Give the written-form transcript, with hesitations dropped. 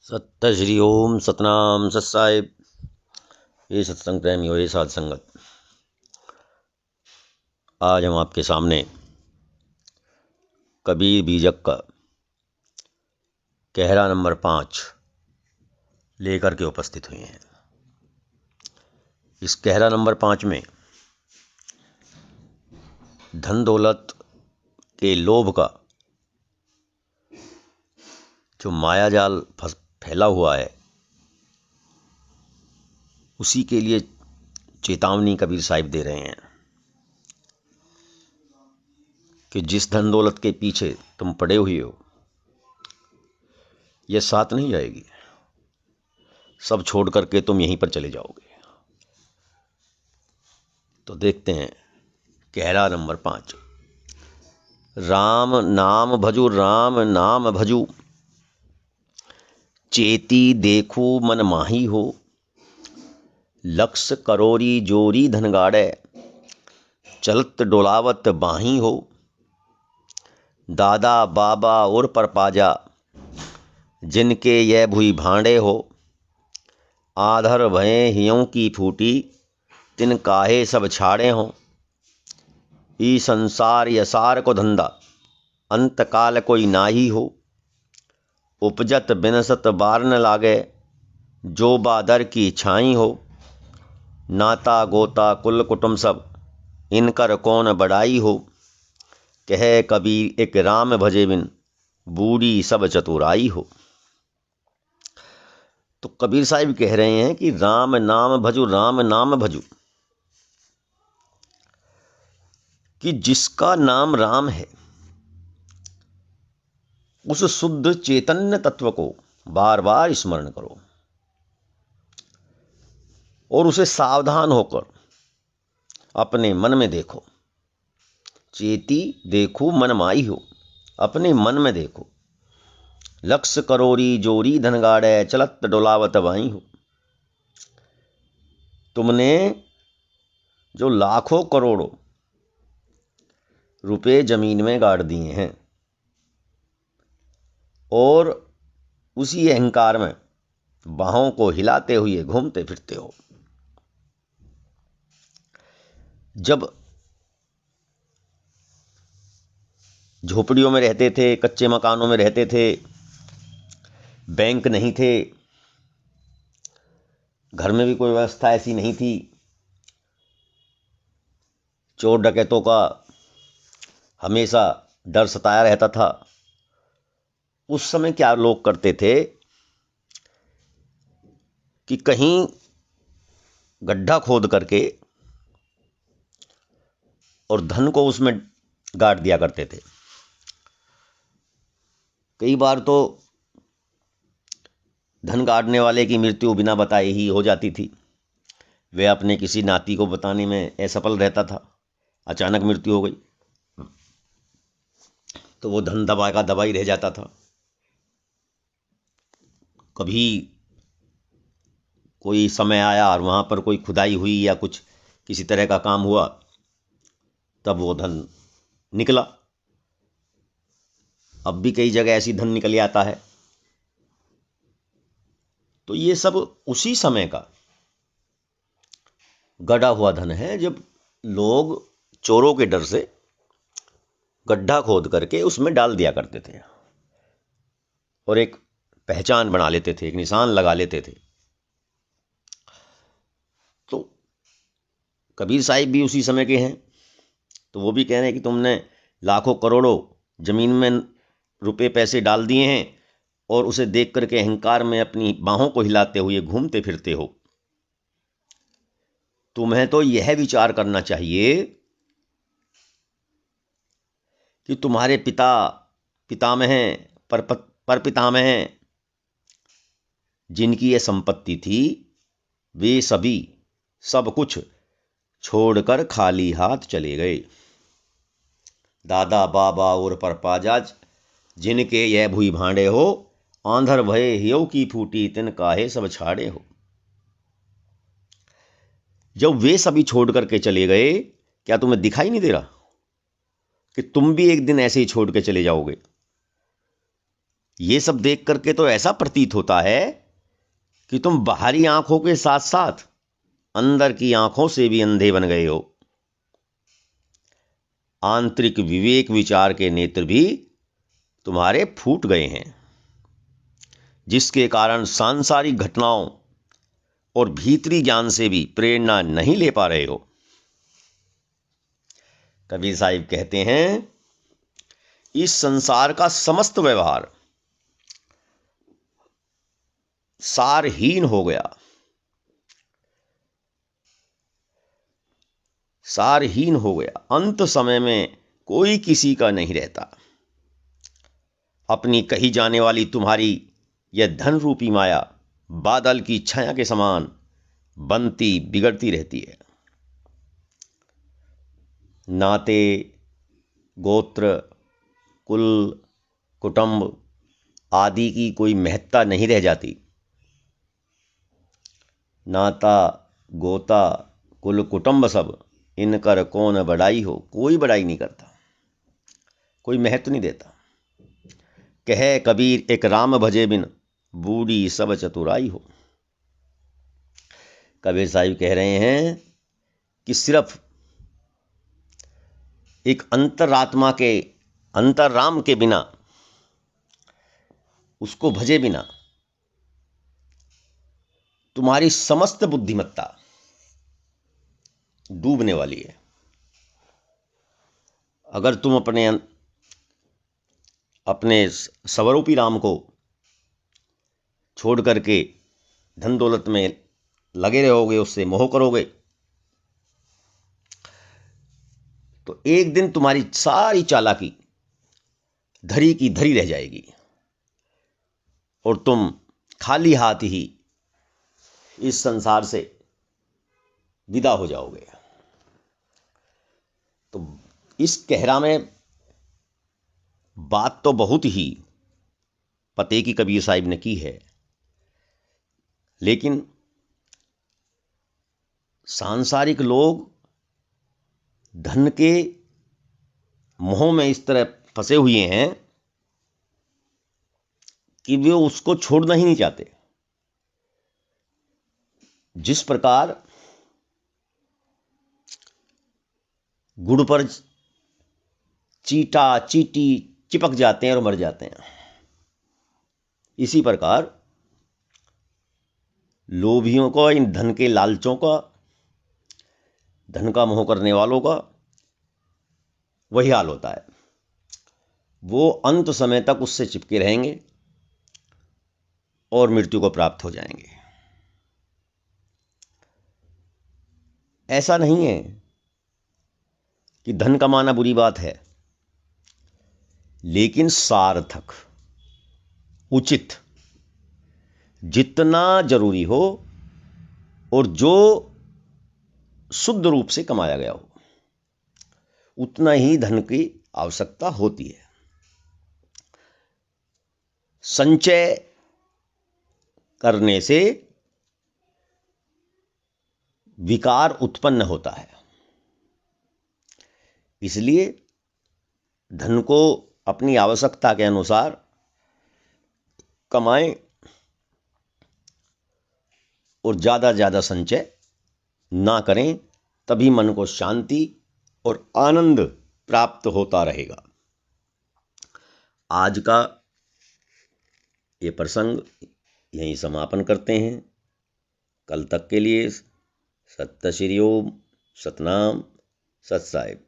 सत्य श्री ओम सतनाम सत्साहिब। ये सत्संग प्रेमियों, ये साध संगत, आज हम आपके सामने कबीर बीजक का कहरा नंबर 5 लेकर के उपस्थित हुए हैं। इस कहरा नंबर 5 में धन दौलत के लोभ का जो मायाजाल फैला हुआ है, उसी के लिए चेतावनी कबीर साहिब दे रहे हैं कि जिस धन दौलत के पीछे तुम पड़े हुए हो, यह साथ नहीं जाएगी। सब छोड़ करके तुम यहीं पर चले जाओगे। तो देखते हैं कहरा नंबर 5। राम नाम भजु, राम नाम भजु, चेती देखू मन माही हो। लक्ष्य करोरी जोरी धन गाड़े, चलत डोलावत बाही हो। दादा बाबा और परपाजा, जिनके यह भुई भांडे हो। आधर भये हियों की फूटी, तिन काहे सब छाड़े हों। ई संसार यसार को धंधा, अंत काल कोई नाही हो। उपजत बिनसत बार न लागे, जो बादर की छाई हो। नाता गोता कुल कुटुम सब, इनकर कौन बड़ाई हो। कहे कबीर एक राम भजे बिन, बूढ़ी सब चतुराई हो। तो कबीर साहिब कह रहे हैं कि राम नाम भजु, राम नाम भजु, कि जिसका नाम राम है, उस शुद्ध चैतन्य तत्व को बार बार स्मरण करो और उसे सावधान होकर अपने मन में देखो। चेती देखो मन माई हो, अपने मन में देखो। लक्ष्य करोरी जोरी धन गाड़े, चलत डोलावत बाई हो। तुमने जो लाखों करोड़ों रुपए जमीन में गाड़ दिए हैं और उसी अहंकार में बाहों को हिलाते हुए घूमते फिरते हो। जब झोपड़ियों में रहते थे, कच्चे मकानों में रहते थे, बैंक नहीं थे, घर में भी कोई व्यवस्था ऐसी नहीं थी, चोर डकैतों का हमेशा डर सताया रहता था, उस समय क्या लोग करते थे कि कहीं गड्ढा खोद करके और धन को उसमें गाड़ दिया करते थे। कई बार तो धन गाड़ने वाले की मृत्यु बिना बताए ही हो जाती थी। वह अपने किसी नाती को बताने में असफल रहता था, अचानक मृत्यु हो गई तो वो धन दबा का दबा ही रह जाता था। कभी कोई समय आया और वहाँ पर कोई खुदाई हुई या कुछ किसी तरह का काम हुआ, तब वो धन निकला। अब भी कई जगह ऐसी धन निकल आता है। तो ये सब उसी समय का गड़ा हुआ धन है, जब लोग चोरों के डर से गड्ढा खोद करके उसमें डाल दिया करते थे और एक पहचान बना लेते थे, एक निशान लगा लेते थे। तो कबीर साहिब भी उसी समय के हैं। तो वो भी कह रहे हैं कि तुमने लाखों करोड़ों जमीन में रुपए पैसे डाल दिए हैं और उसे देख करके अहंकार में अपनी बाहों को हिलाते हुए घूमते फिरते हो। तुम्हें तो यह विचार करना चाहिए कि तुम्हारे पिता पितामह पर पितामह जिनकी यह संपत्ति थी, वे सभी सब कुछ छोड़कर खाली हाथ चले गए। दादा बाबा और परपाजा, जिनके यह भुई भांडे हो। आंधर भये हियो की फूटी, तिन काहे सब छाड़े हो। जब वे सभी छोड़ करके चले गए, क्या तुम्हें दिखाई नहीं दे रहा कि तुम भी एक दिन ऐसे ही छोड़ के चले जाओगे? ये सब देख करके तो ऐसा प्रतीत होता है कि तुम बाहरी आंखों के साथ साथ अंदर की आंखों से भी अंधे बन गए हो। आंतरिक विवेक विचार के नेत्र भी तुम्हारे फूट गए हैं, जिसके कारण सांसारिक घटनाओं और भीतरी ज्ञान से भी प्रेरणा नहीं ले पा रहे हो। कबीर साहिब कहते हैं, इस संसार का समस्त व्यवहार सारहीन हो गया, सारहीन हो गया। अंत समय में कोई किसी का नहीं रहता। अपनी कही जाने वाली तुम्हारी यह धन रूपी माया बादल की छाया के समान बनती बिगड़ती रहती है। नाते, गोत्र, कुल, कुटुंब आदि की कोई महत्ता नहीं रह जाती। नाता, गोता, कुल, कुटुंब सब इनकर कौन बड़ाई हो, कोई बड़ाई नहीं करता, कोई महत्व नहीं देता। कहे कबीर एक राम भजे बिन बूढ़ी सब चतुराई हो। कबीर साहिब कह रहे हैं कि सिर्फ एक अंतरात्मा के, अंतर्राम के बिना, उसको भजे बिना तुम्हारी समस्त बुद्धिमत्ता डूबने वाली है। अगर तुम अपने स्वरूपी राम को छोड़ करके धन दौलत में लगे रहोगे, उससे मोह करोगे, तो एक दिन तुम्हारी सारी चालाकी धरी की धरी रह जाएगी और तुम खाली हाथ ही इस संसार से विदा हो जाओगे। तो इस कहरा में बात तो बहुत ही पते की कबीर साहिब ने की है, लेकिन सांसारिक लोग धन के मोह में इस तरह फंसे हुए हैं कि वे उसको छोड़ना ही नहीं चाहते। जिस प्रकार गुड़ पर चीटा चीटी चिपक जाते हैं और मर जाते हैं, इसी प्रकार लोभियों को, इन धन के लालचों का, धन का मोह करने वालों का वही हाल होता है। वो अंत समय तक उससे चिपके रहेंगे और मृत्यु को प्राप्त हो जाएंगे। ऐसा नहीं है कि धन कमाना बुरी बात है, लेकिन सार्थक, उचित, जितना जरूरी हो और जो शुद्ध रूप से कमाया गया हो, उतना ही धन की आवश्यकता होती है। संचय करने से विकार उत्पन्न होता है, इसलिए धन को अपनी आवश्यकता के अनुसार कमाएं और ज़्यादा संचय ना करें, तभी मन को शांति और आनंद प्राप्त होता रहेगा। आज का ये प्रसंग यहीं समापन करते हैं। कल तक के लिए सत्य श्री ओम, सतनाम, सत साहिब।